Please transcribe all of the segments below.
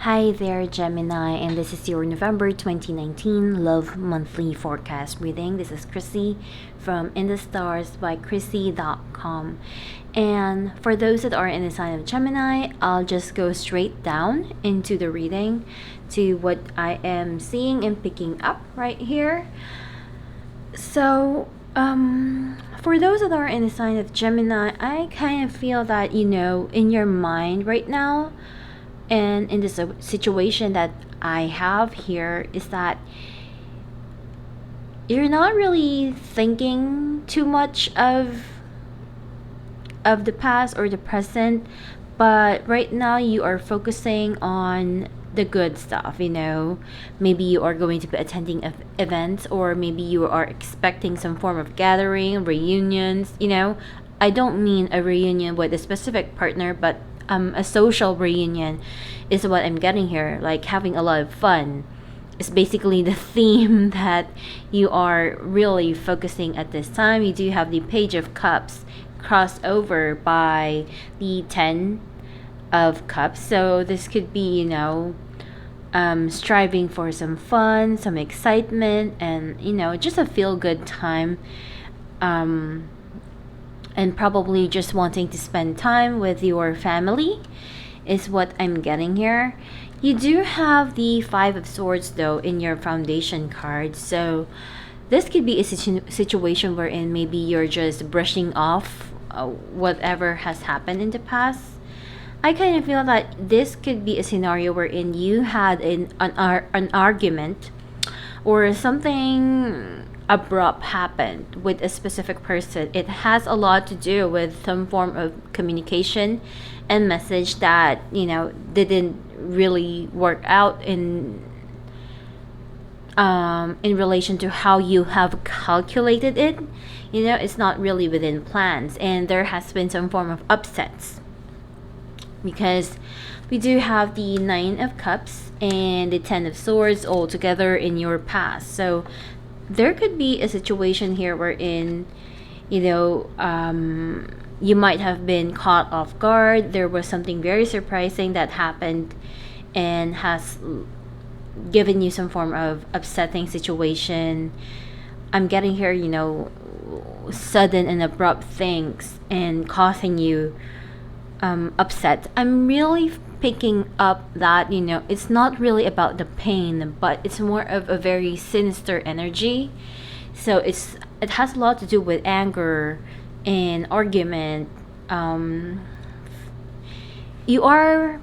Hi there, Gemini, and this is your November 2019 Love Monthly Forecast reading. This is Krissy from In the Stars by Krissy.com. And for those that are in the sign of Gemini, I'll just go straight down into the reading to what I am seeing and picking up right here. So, for those that are in the sign of Gemini, I kind of feel that, in your mind right now, and in this situation that I have here, is that you're not really thinking too much of the past or the present, but right now you are focusing on the good stuff. Maybe you are going to be attending events, or maybe you are expecting some form of gathering, reunions. I don't mean a reunion with a specific partner, but a social reunion is what I'm getting here, like having a lot of fun. It's basically the theme that you are really focusing at this time. You do have the Page of Cups crossed over by the 10 of Cups. So this could be, striving for some fun, some excitement, and, just a feel good time. And probably just wanting to spend time with your family is what I'm getting here. You do have the Five of Swords though in your foundation card, so this could be a situation wherein maybe you're just brushing off whatever has happened in the past. I kind of feel that this could be a scenario wherein you had an argument, or something abrupt happened with a specific person. It has a lot to do with some form of communication and message that didn't really work out in relation to how you have calculated it. It's not really within plans, and there has been some form of upsets, because we do have the Nine of Cups and the Ten of Swords all together in your past. So there could be a situation here wherein you might have been caught off guard. There was something very surprising that happened and has given you some form of upsetting situation. I'm getting here, sudden and abrupt things and causing you upset. I'm really picking up that it's not really about the pain, but it's more of a very sinister energy. So it has a lot to do with anger and argument. You are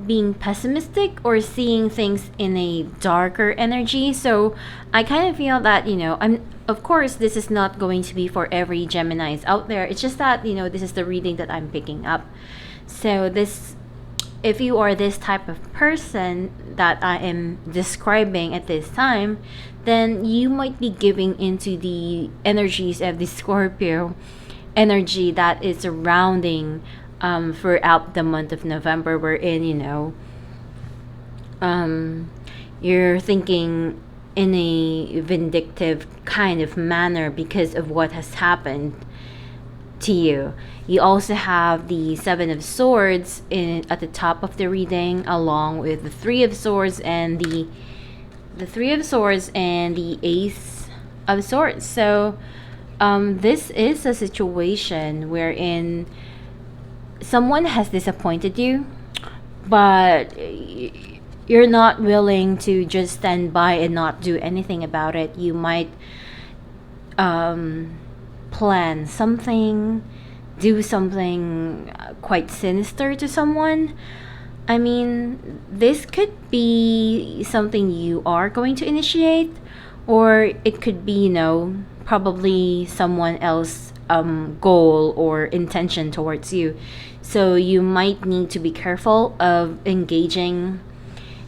being pessimistic or seeing things in a darker energy. So I kind of feel that of course this is not going to be for every Geminis out there. It's just that this is the reading that I'm picking up. So if you are this type of person that I am describing at this time, then you might be giving into the energies of the Scorpio energy that is surrounding throughout the month of November, wherein you're thinking in a vindictive kind of manner because of what has happened to you. You also have the Seven of Swords at the top of the reading, along with the Three of Swords and the Ace of Swords. So this is a situation wherein someone has disappointed you, but you're not willing to just stand by and not do anything about it. You might plan something, do something quite sinister to someone. I mean, this could be something you are going to initiate, or it could be, probably someone else goal or intention towards you. So you might need to be careful of engaging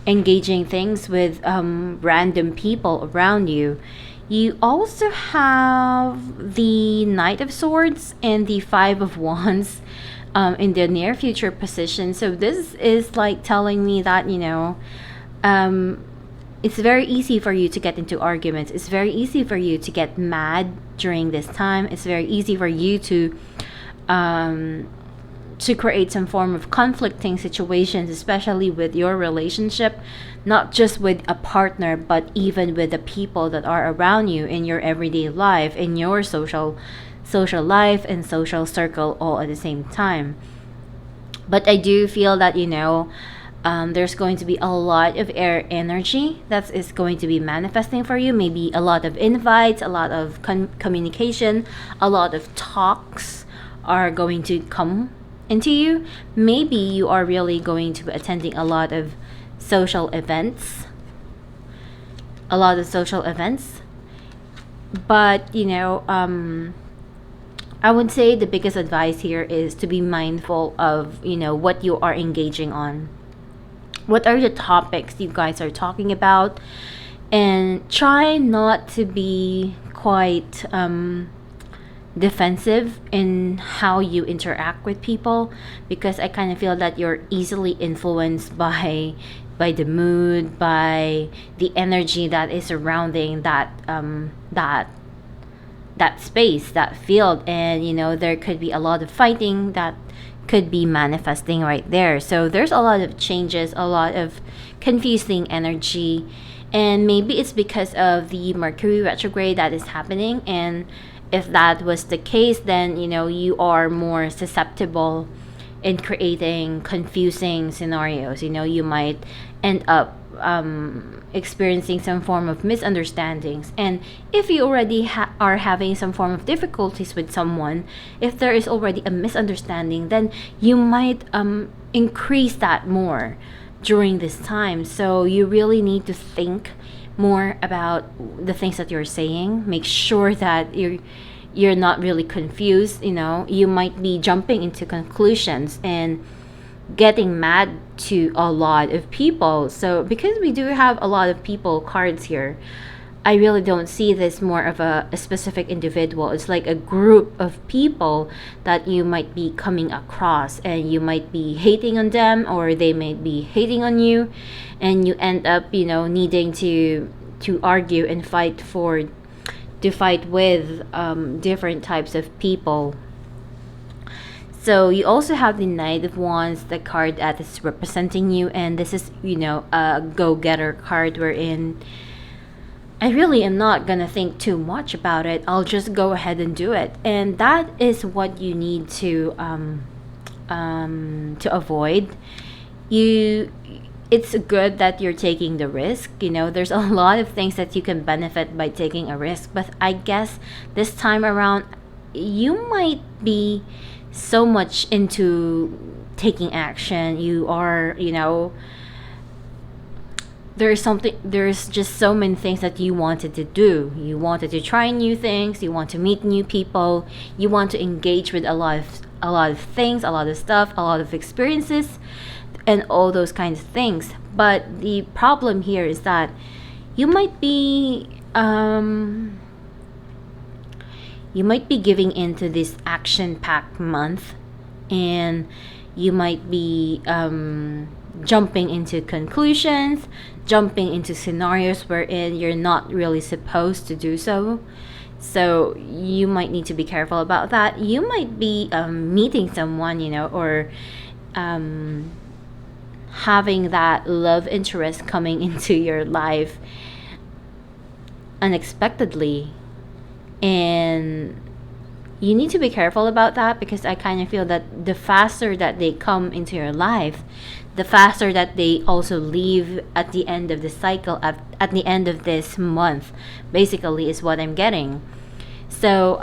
things with random people around you. You also have the Knight of Swords and the Five of Wands in the near future position. So this is like telling me that it's very easy for you to get into arguments. It's very easy for you to get mad during this time. It's very easy for you to to create some form of conflicting situations, especially with your relationship, not just with a partner, but even with the people that are around you in your everyday life, in your social life and social circle, all at the same time. But I do feel that, there's going to be a lot of air energy that is going to be manifesting for you. Maybe a lot of invites, a lot of communication, a lot of talks are going to come into you. Maybe you are really going to be attending social events, a lot of social events. But, I would say the biggest advice here is to be mindful of, what you are engaging on. What are the topics you guys are talking about? And try not to be quite defensive in how you interact with people, because I kind of feel that you're easily influenced by the mood, by the energy that is surrounding that space, that field. And there could be a lot of fighting that could be manifesting right there. So there's a lot of changes, a lot of confusing energy, and maybe it's because of the Mercury retrograde that is happening. And if that was the case, then you are more susceptible in creating confusing scenarios. You might end up experiencing some form of misunderstandings. And if you already are having some form of difficulties with someone, if there is already a misunderstanding, then you might increase that more during this time. So you really need to think more about the things that you're saying. Make sure that you're not really confused. You might be jumping into conclusions and getting mad to a lot of people. So because we do have a lot of people cards here, I really don't see this more of a specific individual. It's like a group of people that you might be coming across, and you might be hating on them, or they might be hating on you, and you end up needing to argue and fight with different types of people. So you also have the Knight of Wands, the card that is representing you, and this is a go-getter card, wherein I really am not gonna think too much about it. I'll just go ahead and do it, and that is what you need to avoid. It's good that you're taking the risk. There's a lot of things that you can benefit by taking a risk, but I guess this time around you might be so much into taking action. You are, there's just so many things that you wanted to do. You wanted to try new things, you want to meet new people, you want to engage with a lot of things, a lot of stuff, a lot of experiences, and all those kinds of things. But the problem here is that you might be giving into this action-packed month, and you might be jumping into conclusions, jumping into scenarios wherein you're not really supposed to do so. So you might need to be careful about that. You might be meeting someone, or having that love interest coming into your life unexpectedly. And you need to be careful about that, because I kind of feel that the faster that they come into your life, the faster that they also leave at the end of the cycle, at the end of this month, basically, is what I'm getting. So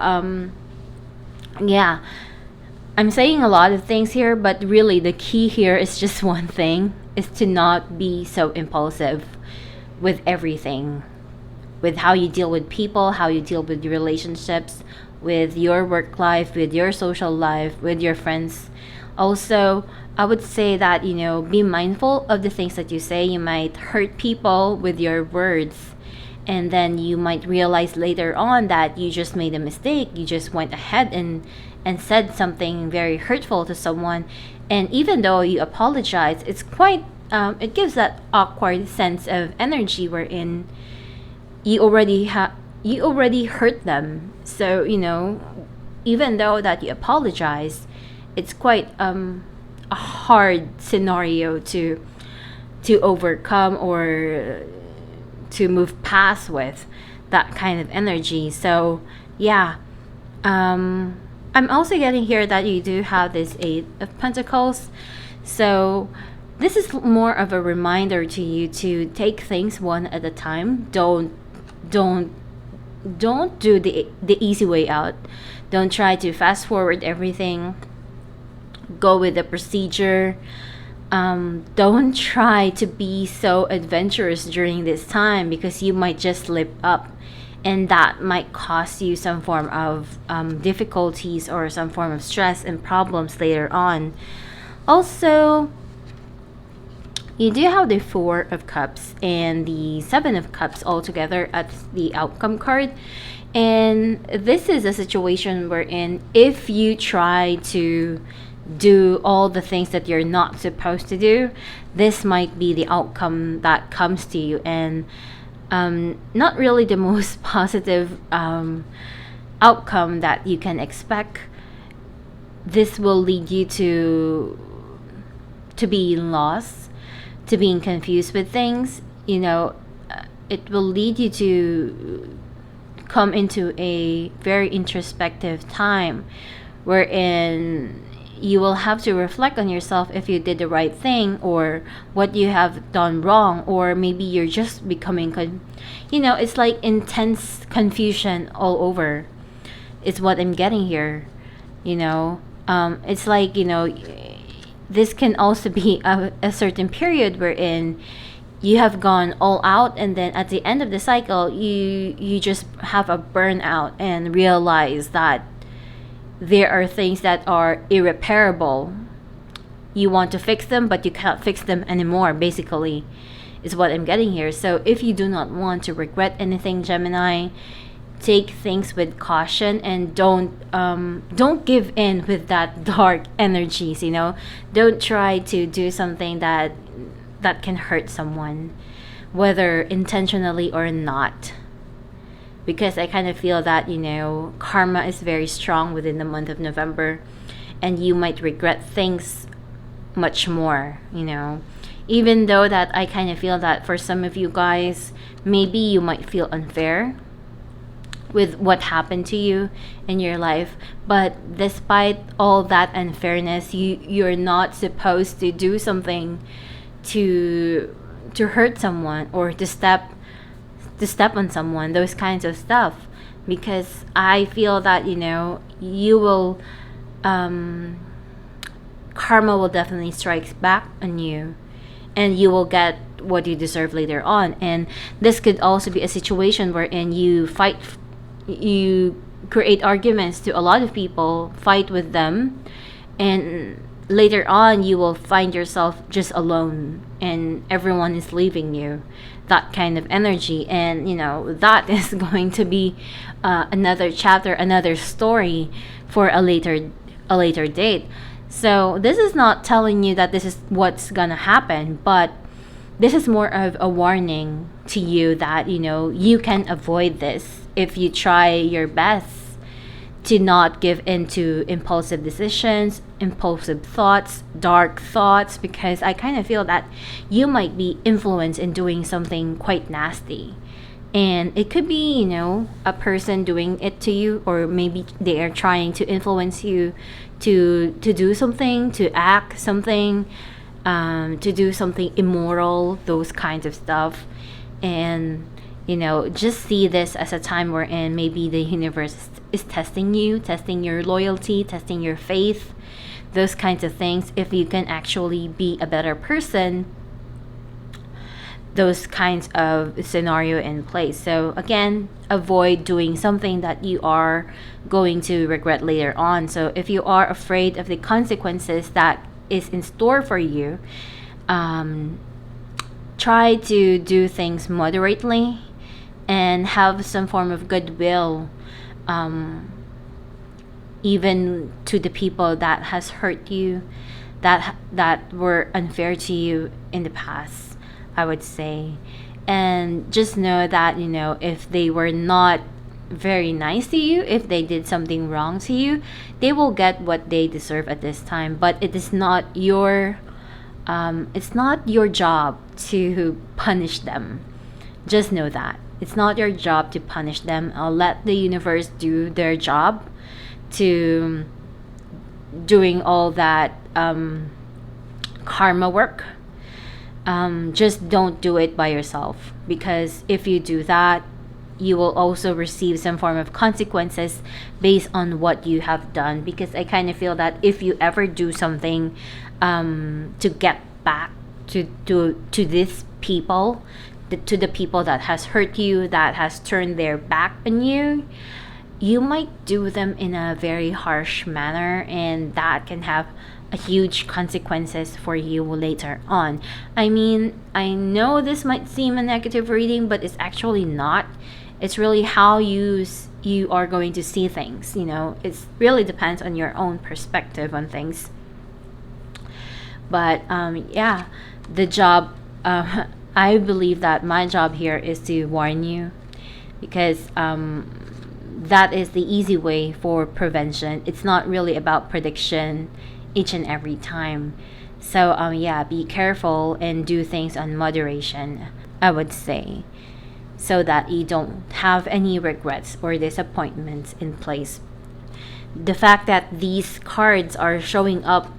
yeah, I'm saying a lot of things here, but really the key here is just one thing, is to not be so impulsive with everything, with how you deal with people, how you deal with your relationships, with your work life, with your social life, with your friends. Also, I would say that, be mindful of the things that you say. You might hurt people with your words, and then you might realize later on that you just made a mistake. You just went ahead and said something very hurtful to someone. And even though you apologize, it's quite, it gives that awkward sense of energy wherein you already hurt them. So even though that you apologize, it's quite a hard scenario to overcome or to move past with that kind of energy. So yeah, I'm also getting here that you do have this Eight of Pentacles. So this is more of a reminder to you to take things one at a time. Don't don't do the easy way out. Don't try to fast forward everything. Go with the procedure. Don't try to be so adventurous during this time, because you might just slip up, and that might cause you some form of difficulties or some form of stress and problems later on. Also, you do have the Four of Cups and the Seven of Cups all together at the outcome card. And this is a situation wherein if you try to do all the things that you're not supposed to do, this might be the outcome that comes to you. And not really the most positive outcome that you can expect. This will lead you to being lost, to being confused with things. It will lead you to come into a very introspective time wherein you will have to reflect on yourself if you did the right thing or what you have done wrong, or maybe you're just becoming it's like intense confusion all over. It's what I'm getting here. It's like, this can also be a certain period wherein you have gone all out, and then at the end of the cycle you just have a burnout and realize that there are things that are irreparable. You want to fix them, but you can't fix them anymore, basically, is what I'm getting here. So if you do not want to regret anything, Gemini, take things with caution, and don't give in with that dark energies. Don't try to do something that can hurt someone, whether intentionally or not, because I kind of feel that karma is very strong within the month of November, and you might regret things much more. Even though that I kind of feel that for some of you guys, maybe you might feel unfair with what happened to you in your life, but despite all that unfairness, you're not supposed to do something to hurt someone or to step on someone, those kinds of stuff, because I feel that you will karma will definitely strike back on you, and you will get what you deserve later on. And this could also be a situation wherein you create arguments to a lot of people, fight with them, and later on you will find yourself just alone and everyone is leaving you. That kind of energy. And that is going to be another chapter, another story for a later date. So this is not telling you that this is what's gonna happen, but this is more of a warning to you that you can avoid this if you try your best to not give in to impulsive decisions, impulsive thoughts, dark thoughts, because I kind of feel that you might be influenced in doing something quite nasty. And it could be, a person doing it to you, or maybe they are trying to influence you to do something, to act something, to do something immoral, those kinds of stuff. And just see this as a time wherein maybe the universe is testing you, testing your loyalty, testing your faith, those kinds of things. If you can actually be a better person, those kinds of scenario in place. So again, avoid doing something that you are going to regret later on. So if you are afraid of the consequences that is in store for you, try to do things moderately and have some form of goodwill, even to the people that has hurt you, that were unfair to you in the past, I would say. And just know that if they were not very nice to you, if they did something wrong to you, they will get what they deserve at this time. But it is not your it's not your job to punish them. Just know that it's not your job to punish them. I'll let the universe do their job to doing all that karma work. Just don't do it by yourself, because if you do that, you will also receive some form of consequences based on what you have done. Because I kind of feel that if you ever do something to get back to these people, to the people that has hurt you, that has turned their back on you, you might do them in a very harsh manner, and that can have a huge consequences for you later on. I mean, I know this might seem a negative reading, but it's actually not. It's really how you are going to see things. It really depends on your own perspective on things. But yeah, the job, I believe that my job here is to warn you, because that is the easy way for prevention. It's not really about prediction each and every time. So yeah, be careful and do things on moderation, I would say, so that you don't have any regrets or disappointments in place. The fact that these cards are showing up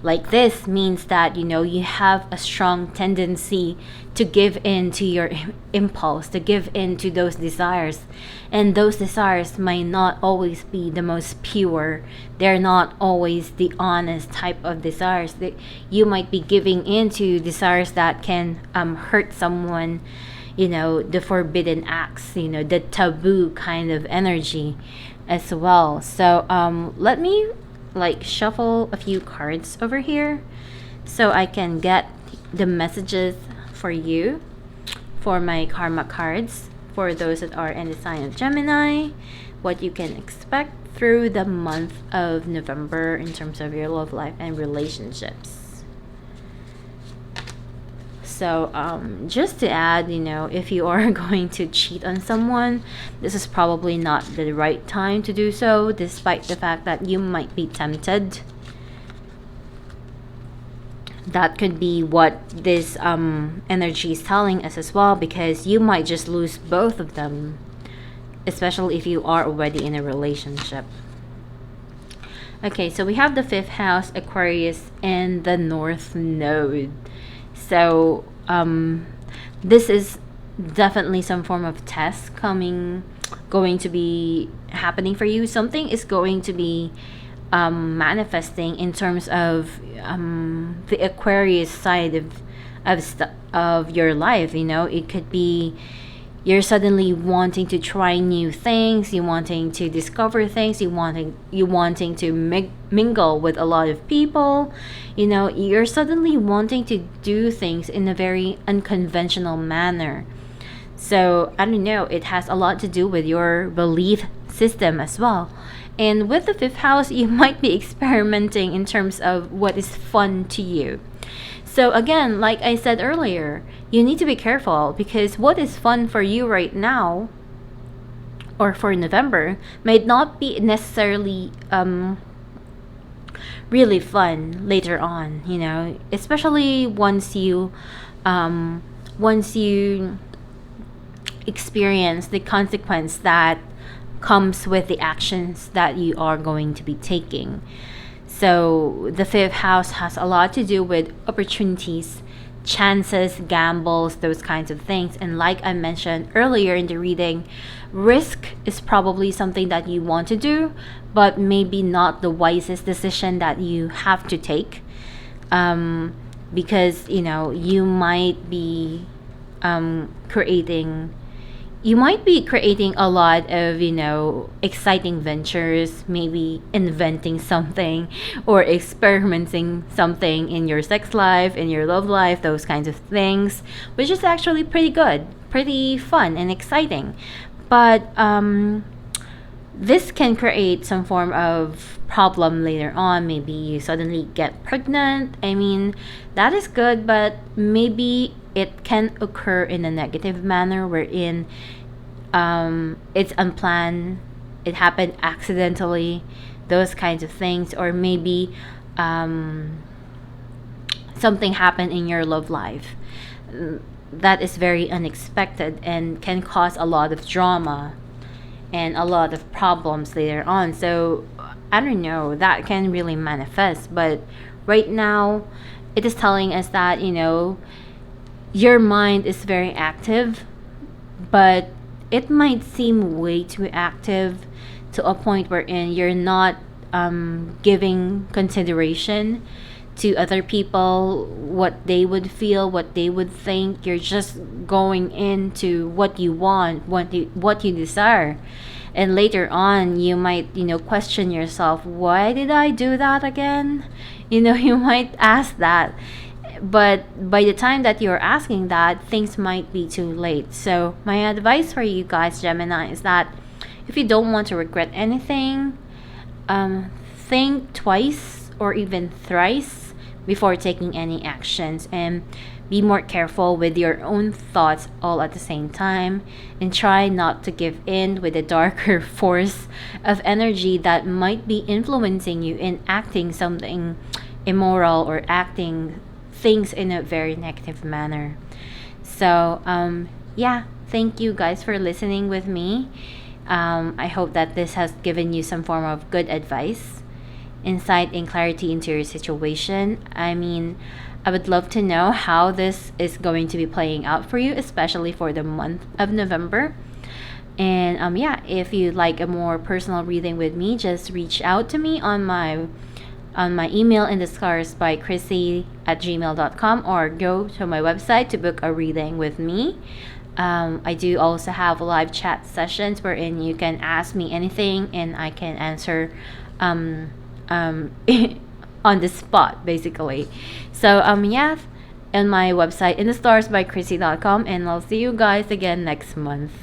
like this means that you have a strong tendency to give in to your impulse, to give in to those desires. And those desires might not always be the most pure. They're not always the honest type of desires. You might be giving in to desires that can hurt someone, the forbidden acts, the taboo kind of energy as well. So let me shuffle a few cards over here so I can get the messages for you, for my karma cards, for those that are in the sign of Gemini, what you can expect through the month of November in terms of your love life and relationships. So just to add, if you are going to cheat on someone, this is probably not the right time to do so, despite the fact that you might be tempted. That could be what this energy is telling us as well, because you might just lose both of them, especially if you are already in a relationship. Okay, so we have the 5th house, Aquarius, and the North Node. So this is definitely some form of test going to be happening for you. Something is going to be manifesting in terms of the Aquarius side of your life. It could be you're suddenly wanting to try new things, you wanting to discover things, you wanting to mingle with a lot of people. You're suddenly wanting to do things in a very unconventional manner. So I don't know, it has a lot to do with your belief system as well. And with the 5th house, you might be experimenting in terms of what is fun to you. So again, like I said earlier, you need to be careful, because what is fun for you right now or for November might not be necessarily really fun later on, especially once you experience the consequence that comes with the actions that you are going to be taking. So the 5th house has a lot to do with opportunities, chances, gambles, those kinds of things. And like I mentioned earlier in the reading, risk is probably something that you want to do, but maybe not the wisest decision that you have to take, because you might be creating a lot of exciting ventures, maybe inventing something or experimenting something in your sex life, in your love life, those kinds of things, which is actually pretty good, pretty fun and exciting. But this can create some form of problem later on. Maybe you suddenly get pregnant. I mean, that is good, but maybe it can occur in a negative manner, wherein it's unplanned, it happened accidentally, those kinds of things. Or maybe something happened in your love life that is very unexpected and can cause a lot of drama and a lot of problems later on. So I don't know, that can really manifest. But right now, it is telling us that, your mind is very active, but it might seem way too active to a point wherein you're not giving consideration to other people, what they would feel, what they would think. You're just going into what you want, what you desire. And later on, you might, question yourself, why did I do that again? You might ask that. But by the time that you're asking that, things might be too late. So my advice for you guys, Gemini, is that if you don't want to regret anything, think twice or even thrice before taking any actions, and be more careful with your own thoughts all at the same time, and try not to give in with the darker force of energy that might be influencing you in acting something immoral or acting things in a very negative manner. So yeah, thank you guys for listening with me. I hope that this has given you some form of good advice, insight, and clarity into your situation. I mean, I would love to know how this is going to be playing out for you, especially for the month of November. And yeah, if you'd like a more personal reading with me, just reach out to me on my email in the stars by Krissy at gmail.com, or go to my website to book a reading with me. I do also have live chat sessions wherein you can ask me anything and I can answer on the spot, basically. So yeah, on my website in the stars by Krissy.com, and I'll see you guys again next month.